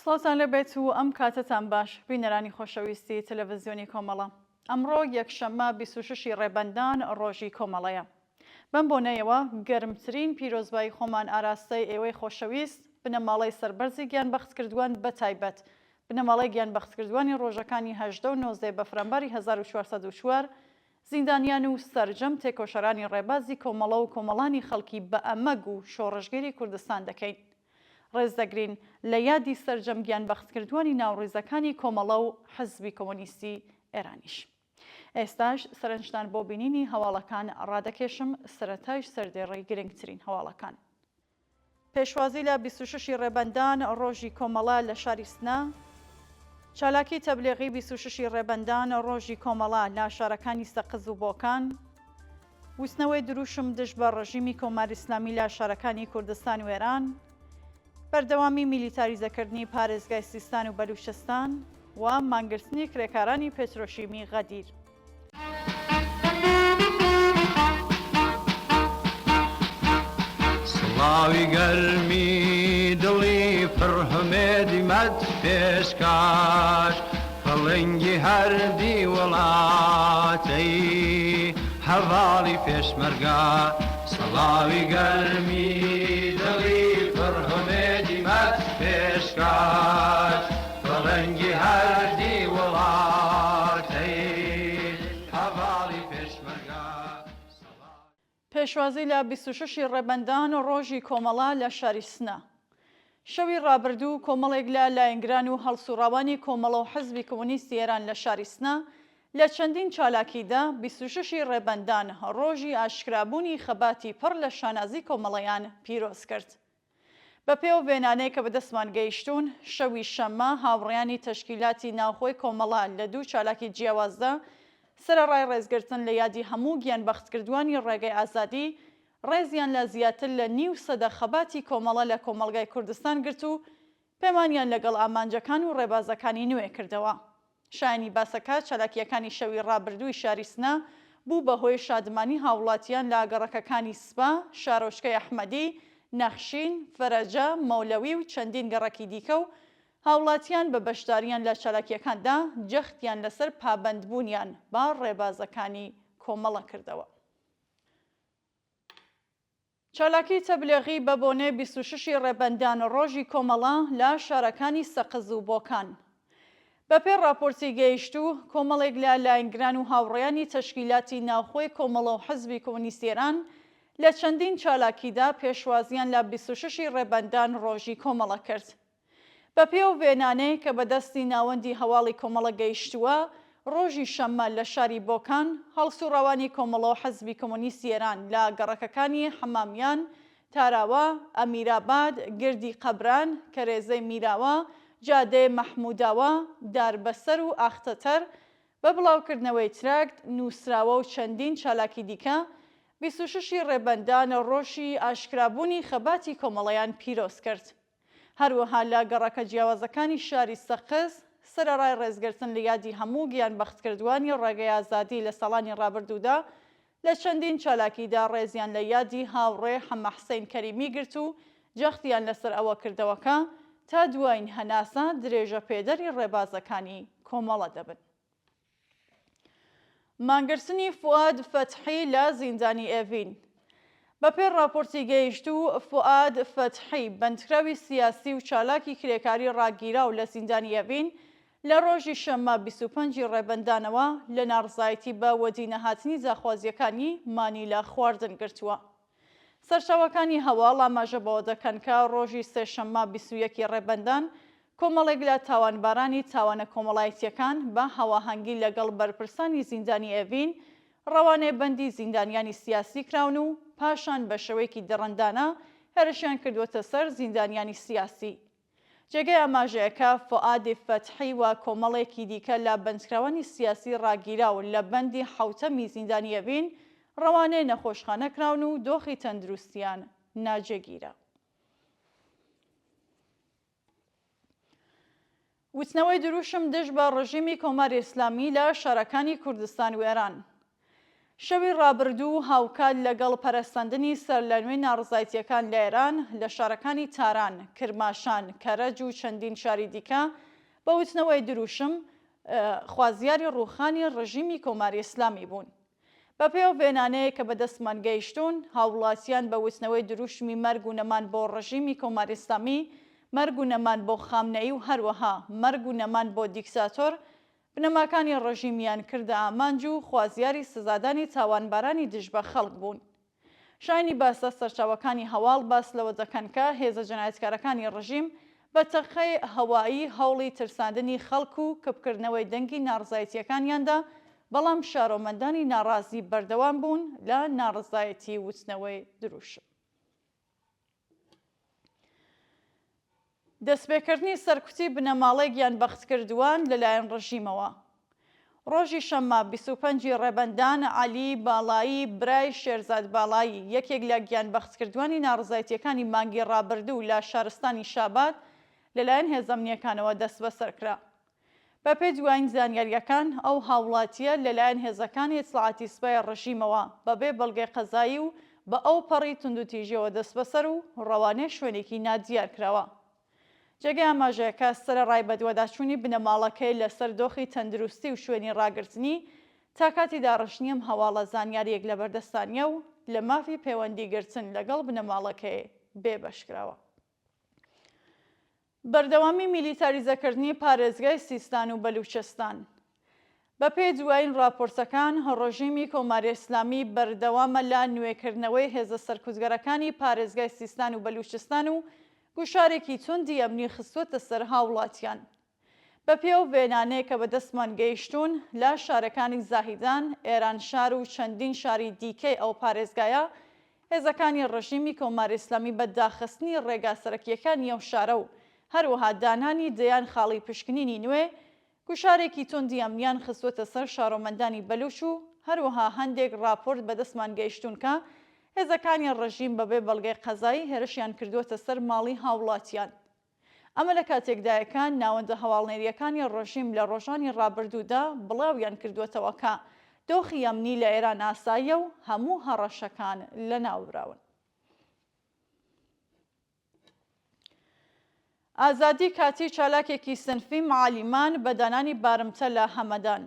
سڵاتان لەبێت و ئەم کاتتان باش بینەرانی خۆشەویستی تەلەڤیزیۆنی کۆمەڵە. ئەمڕۆ یەکشەممە 26 ڕێبەندان ڕۆژی کۆمەڵەیە. بەم بۆنەیەوە گەرمترین پیرۆزبایی خۆمان ئاراستەی ئێوەی خۆشەویست بنەماڵەی سەربەرزی گیانبەختکردووان بەتایبەت بنەماڵەی گیانبەختکردوانی ڕۆژەکانی 18 و 19 بەفرەمباری 1404 زیندانیان و سەرجەم تێکۆشەرانی ڕێبازی کۆمەڵە و کۆمەڵانی خەڵکی بە ئەمەگ و شۆڕژگەری کوردستان دەکەین. ڕێز دەگرین لە یادی سەرجەم گیانبەختکردوانی ناوڕێزەکانی کۆمەڵە و حزبی کۆمۆنیستی ئێرانیش. ئێستاش سەرنجدان بۆ بینینی هەواڵەکان ڕادەکێشم سەرەتاش سەردێڕی گرنگترین هەواڵەکان. پێشوازی لە 26 ڕێبەندان ڕۆژی کۆمەڵە لە شاری سنە، چالاکی تەبلیغی 26 ڕێبەندان ڕۆژی کۆمەڵە لە شارەکانی سەقز و بۆکان، وستنەوەی دروشم دژ بە ڕژیمی کۆماری ئیسلامی لە شارەکانی کوردستان و ئێران، بەردەوامی میلیتاریزەکردنی پارێزگای سیستان و بەلوچستان و مانگرتنی کرێکارانی پێترۆشیمی غەدیر. سڵاوی گەرمی دڵی پڕهمێدی مەد پێشکاش فڵنگی هەردی وڵاتەی هەواڵی پێشمەرگا. سڵاوی گەرمی دڵی پڕهمێدی مەد پێشکاش فڵنگی هەردی وڵاتەی هەواڵی پێشمەرگا. پێشوازی لە 26 ڕێبەندان ڕۆژی کۆمەڵە لە شاری سنە. شەوی ڕابردوو کۆمەڵێک لە لایەنگران و هەڵسوڕاوانی کۆمەڵە و حزبی کۆمۆنیستی ئێران لە شاری سنە لە چەندین چالاکیدا 26 ڕێبەندان ڕۆژی ئاشکرابوونی خەباتی پڕ لە شانازی کۆمەڵەیان پیرۆز کرد. بە پێو وێنانەی کە بەدەستمان گەیشتوون، شەوی شەممە هاوڕێیانی تەشکیلاتی ناوخۆی کۆمەڵە لە دوو چالاکی جیاوازدا سەرەڕای ڕێزگرتن لە یادی هەموو گیانبەختکردوانی ڕێگەی ئازادی ڕێزیان لە زیاتر لە نیو سەدە خەباتی کۆمەڵە لە کۆمەڵگای کوردستان گرت و پەیمانیان لەگەڵ ئامانجەکان و ڕێبازەکانی نوێ کردەوە. شایانی باسەکە چالاکیەکانی شەوی ڕابردووی شاری سنە بوو بەهۆی شادمانی هاوڵاتیان لە گەڕەکەکانی سپا، شارۆچکەی ئەحمەدی، نەخشین، فەرەجە، مەولەوی و چەندین گەڕەکی دیکە و هاوڵاتیان بە بەشداریان لە چالاکیەکاندا جەختیان لەسەر پابەندبوونیان با ڕێبازەکانی کۆمەڵە کردەوە. چالاکی تەبلیغی بە بۆنێ 26 ڕێبەندان ڕۆژی کۆمەڵە لە شارەکانی سەقز و بۆکان. بەپێ راپۆرتی گەیشتوو، کۆمەڵێک لە لایەنگران و هاوڕێیانی تەشکیلاتی ناوخۆی کۆمەڵە و حزبی کۆمۆنیستی ئێران لە چەندین چالاکیدا پێشوازیان لە 26 ڕێبەندان ڕۆژی کۆمەڵە کرد. بە پێو وێنانەی کە بەدەستی ناوەندی هەواڵی کۆمەڵە گەیشتووە، ڕۆژی شەممە لە شاری بۆکان هەڵسوڕاوانی کۆمەڵە و حزبی کۆمۆنیستی ئێران لە گەڕەکەکانی حەمامیان، تاراوە، ئەمیراباد، گردی قەبران، کەرێزەی میراوە، جادەی مەحمووداوە، داربەسەر و ئاختەتەر بە بڵاوکردنەوەی تراکت، نووسراوە و چەندین چالاکی دیکە 26 ڕێبەندان ڕۆژی ئاشکرابوونی خەباتی کۆمەڵەیان پیرۆز کرد. هەروەها لە گەڕەکە جیاوازەکانی شاری سەقز سەرەڕای ڕێزگرتن لە یادی هەموو گیانبەختکردوانی ڕێگەی ئازادی لە ساڵانی ڕابردوودا لە چەندین چالاکیدا ڕێزیان لە یادی هاوڕێ حەمەحسەین کەریمی گرت و جەختیان لەسەر ئەوە کردەوەکە تا دوایین هەناسە درێژە پێدەری ڕێبازەکانی کۆمەڵە دەبن. مانگرتنی فواد فەتحی لە زیندانی ئێڤین. بەپێ راپۆرتی گەیشتوو، فواد فەتحی بەندکراوی سیاسی و چالاکی کرێکاری ڕاگیراو لە زیندانی ئێڤین لە ڕۆژی شەممە 25 ڕێبەندانەوە لە ناڕزایەتی بە وەدی نەهاتنی جاخوازیەکانی مانی لە خواردن گرتووە. سەرچاوەکانی هەواڵ ئاماژە بەوە دەکەن کە ڕۆژی سێشەممە 21 ڕێبەندان کۆمەڵێک لە تاوانبارانی تاوانە کۆمەڵایەتیەکان بە هەواهەنگی لەگەڵ بەرپرسانی زیندانی ئێڤین ڕەوانەی بەندی زیندانیانی سیاسی کراون و پاشان بە شێوەیەکی دەڕەندانە هێرشیان کردووەتە سەر زیندانیانی سیاسی. جێگەی ئاماژەیەکە فوئادی فەتحی و کۆمەڵێکی دیکە لە بەندکراوانی سیاسی ڕاگیراو لە بەندی حوتەمی زیندانی ئێڤین ڕەوانەی نەخۆشخانە کراون و دۆخی تەندروستیان ناجێگیرە. وتنەوەی دروشم دژ بە ڕژیمی کۆماری ئیسلامی لە شارەکانی کوردستان و ئێران. شەوی ڕابردوو هاوکات لەگەڵ پەرستاندنی سەر لە نوێی ناڕزایەتیەکان لە ئێران لە شارەکانی تاران، کرماشان، کەرەج و چەندین شاری دیکە بە وتنەوەی دروشم خوازیاری ڕووخانی ڕژیمی کۆماری ئیسلامی بوون. بە پێو وێنانەیە کە بەدەستمان گەیشتون، هاوڵاتیان بە وتنەوەی دروشمی مەرگ و نەمان بۆ ڕژیمی کۆماری ئیسلامی، مەرگ و نەمان بۆ خامنەئی و هەروەها مەرگ و نەمان بۆ دیکتاتۆر بنەماکانی ڕژیمیان کردە ئامانج و خوازیاری سزادانی تاوانبارانی دژ بە خەڵک بوون. شایانی باسە سەرچاوەکانی هەواڵ باس لەوە دەکەن کە هێزە جەنایەتکارەکانی ڕژیم بە تەقەی هەوایی هەوڵی ترساندنی خەڵک و کەپکردنەوەی دەنگی ناڕزایەتیەکانیاندا، بەڵام شارۆمەندانی ناڕازی بەردەوام بوون لە ناڕزایەتی وتنەوەی دروشم. دەستپێکردنی سەرکوتی بنەماڵەی گیانبەخت کردووان لەلایەن ڕژیمەوە. ڕۆژی شەممە 25 ڕێبەندان عەلی باڵایی برای شێرزاد باڵایی، یەکێک لە گیانبەخت کردوانی ناڕزایەتیەکانی مانگی ڕابردوو لە شارستانی شابات لەلایەن هێزەمنیەکانەوە دەست بەسەر کرا. بە پێی دوایین زانیاریەکان، ئەو هاوڵاتیە لەلایەن هێزەکانی ئیتلاعاتی سوپای ڕژیمەوە بەبێ بەڵگەی قەزایی و بە ئەو پەڕی توندوتیژیەوە دەست بەسەر و ڕەوانێ شوێنێکی نادیار کراوە. جێگەی ئاماژەیەکە سەرەڕای بەدوەداچوونی بنەماڵەکەی لەسەر دۆخی تەندروستی و شوێنی ڕاگررتنی تا کاتی داڕشنیم هەواڵە زانیاریەک لە بەردەستانیە و لە مافی پەیوەندیگرتن لەگەڵ بنەماڵەکەی بێبەشکراوە. بەردەوامی میلیتاریزەکردنی پارێزگای سیستان و بەلوچستان. بە پێی دوایین راپۆرتەکان، ڕۆژیمی کۆماری ئیسلامی بەردەوامە لە نوێکردنەوەی هێزە سەرکوتگەرەکانی پارێزگای سیستان و بەلوچستان و گوشارێکی توندی ئەمنی خستووەتە سەر هاوڵاتیان. بە پێو وێنانەیە کە بەدەستمان گەیشتون لە شارەکانی زاهیدان، ئێرانشار و چەندین شاری دیکەی ئەو پارێزگایە، هێزەکانی ڕژیمی کۆماری ئیسلامی بە داخستنی ڕێگا سەرەکیەکانی ئەو شارە و هەروەها دانانی دەیان خاڵی پشکنینی نوێ، گوشارێکی توندی ئەمنیان خستووەتە سەر شارۆمەندانی بەلوچ و هەروەها هەندێک راپۆرت بەدەستمان گەیشتون کە هێزەکانی ڕژیم بەبێ بەڵگەی قەزایی هێرشیان کردووەتە سەر ماڵی هاوڵاتیان. ئەمە لە کاتێکدایەکان ناوەندە هەواڵنێریەکانی ڕژیم لە ڕۆژانی ڕابردوودا بڵاویان کردووەتەوە کە دۆخی ئەمنی لە ئێران ئاساییە و هەموو هەڕەشەکان لەناوبراون. ئازادی کاتی چالاکێکی سنفی معالیمان بە دانانی بارمتە لە هەمەدان.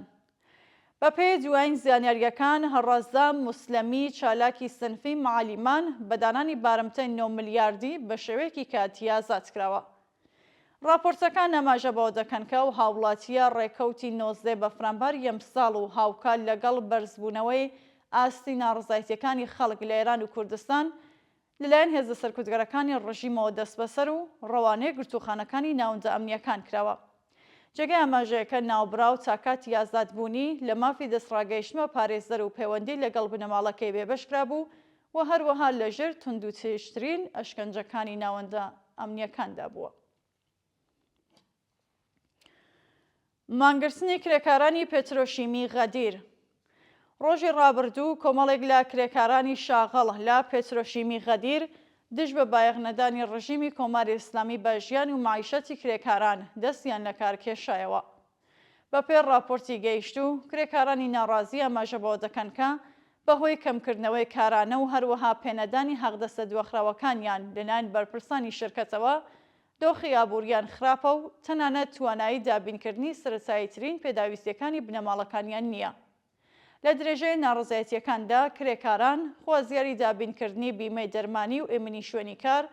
بە پێی دوایین زانیاریەکان، هەڕەزا موسلەمی چالاکی سنفی معالیمان بە دانانی بارمتەی 9 ملیاردی بە شێوەیەکی کاتی ئازاد کراوە. راپۆرتەکان ئاماژە بەوە دەکەن کە ئەو هاوڵاتیە ڕێکەوتی 19 بەفرامبەر یەمساڵ و هاوکات لەگەڵ بەرزبوونەوەی ئاستی ناڕزایەتیەکانی خەڵک لە ئێران و کوردستان لەلایەن هێزە سەرکوتگەرەکانی ڕژیمەوە دەست بەسەر و ڕەوانەیە گرتوخانەکانی ناوەندە ئەمنیەکان کراوە. جێگەی ئاماژەیەکە ناوبراو تا کاتی ئازادبوونی لە مافی دەستڕاگەیشتنەوە پارێزەر و پەیوەندی لەگەڵ بنەماڵەکەی بێبەشکرا بوو و هەروەها لەژێر توندوتێژترین ئەشکەنجەکانی ناوەندە ئەمنیەکاندا بووە. مانگرتنی کرێکارانی پێترۆشیمی غەدیر. ڕۆژی ڕابردوو کۆمەڵێک لە کرێکارانی شاغەڵ لە پێترۆشیمی غەدیر دژ بە بایەخنەدانی ڕژیمی کۆماری ئیسلامی بە ژیان و معیشەتی کرێکاران دەستیان لە کار کێشایەوە. بە پێی راپۆرتی گەیشتوو، کرێکارانی ناڕازی ئاماژە بەوە دەکەن کە بەهۆی کەمکردنەوەی کارانە و هەروەها پێنەدانی حەقدەستە دووەخراوەکانیان لەلایەن بەرپرسانی شرکەتەوە، دۆخی ئابوووریان خراپە و تەنانەت توانایی دابینکردنی سەرەتاییترین پێداویستیەکانی بنەماڵەکانیان نییە. لە درێژەی ناڕزایەتیەکاندا، کرێکاران خوازیاری دابینکردنی بیمەی دەرمانی و ئێمنی شوێنی کار،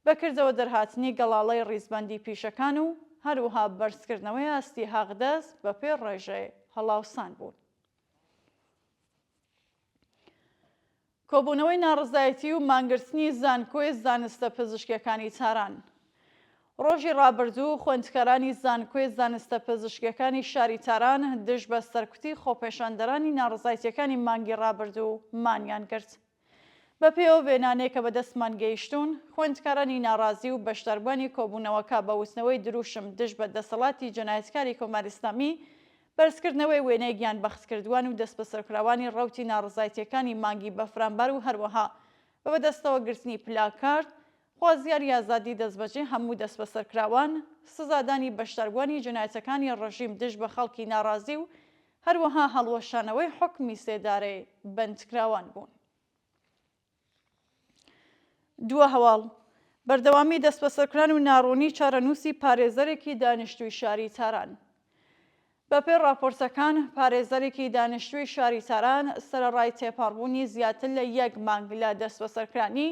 بەکردەوە دەرهاتنی گەڵاڵەی ڕیزبەندی پیشەکان و هەروەها بەرزکردنەوەی ئاستی حەقدەست بە پێی ڕێژەی هەڵاوسان بوون. کۆبوونەوەی ناڕزایەتی و مانگرتنی زانکۆی زانستە پزیشکیەکانی تاران. ڕۆژی ڕابردوو خوێندکارانی زانکۆی زانستە پزیشکیەکانی شاری تاران دژ بە سەرکوتی خۆپێشاندەرانی ناڕزایەتیەکانی مانگی ڕابردوو مانیان کرد. بە پێوە وێنانەیە کە بەدەستمان گەیشتون، خوێندکارانی ناڕازی و بەشداربوانی کۆبوونەوەکە بە وتنەوەی دروشم دژ بە دەسەڵاتی جەنایەتکاری کۆماری ئیسلامی، بەرزکردنەوەی وێنەی گیانبەختکردووان و دەست بەسەرکراوانی ڕەوتی ناڕزایەتیەکانی مانگی بەفرامبەر و هەروەها بە بەدەستەوە گرتنی پلاکارد، خوازیاری ئازادی دەستبەجێ هەموو دەست بەسەرکراوان، سزادانی بەشداربوانی جەنایەتەکانی ڕژیم دژ بە خەڵکی ناڕازی و هەروەها هەڵوەشانەوەی حکمی سێدارەی بەندکراوان بوون. دووە هەواڵ بەردەوامی دەستبەسەرکردن و ناڕوونی چارەنووسی پارێزەرێکی دانیشتووی شاری تاران. بەپێ راپۆرتەکان پارێزەرێکی دانیشتووی شاری تاران سەرەڕای تێپەڕبوونی زیاتر لە 1 مانگ لە دەستبەسەرکرانی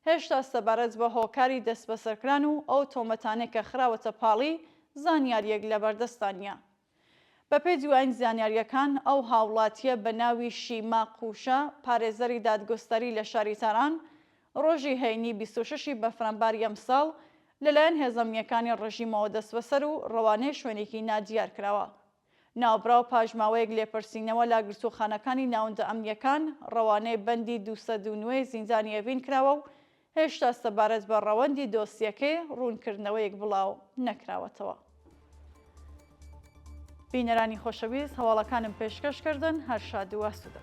هێشتا سەبارەت بە هۆکاری دەستبەسەرکران و ئەو تۆمەتانێک کە خراوەتە پاڵی زانیاریەک لە بەردەستانیە. بەپێ دوایین زانیاریەکان ئەو هاوڵاتیە بە ناوی شیما قوشە پارێزەری دادگستەری لە شاری تاران ڕۆژی هەینی 26 بەفرەمباری ئەم ساڵ لەلایەن هێزەمیەکانی ڕژیمەوە دەستبەسەر و ڕەوانەی شوێنێکی نادیار کراوە. ناوبراو پاژماوەیەک لێپرسینەوە لا گرتوخانەکانی ناوەندە ئەمنیەکان ڕەوانەی بەندی 209 زیندانی ئەڤین کراوە و هێشتا سەبارەت بە ڕەوەندی دۆسیەکەی ڕوونکردنەوەیەک بڵاو نەکراوەتەوە. بینەرانی خۆشەویست هەواڵەکانم پێشکەشکردن هەر شاد و ئاسوودە.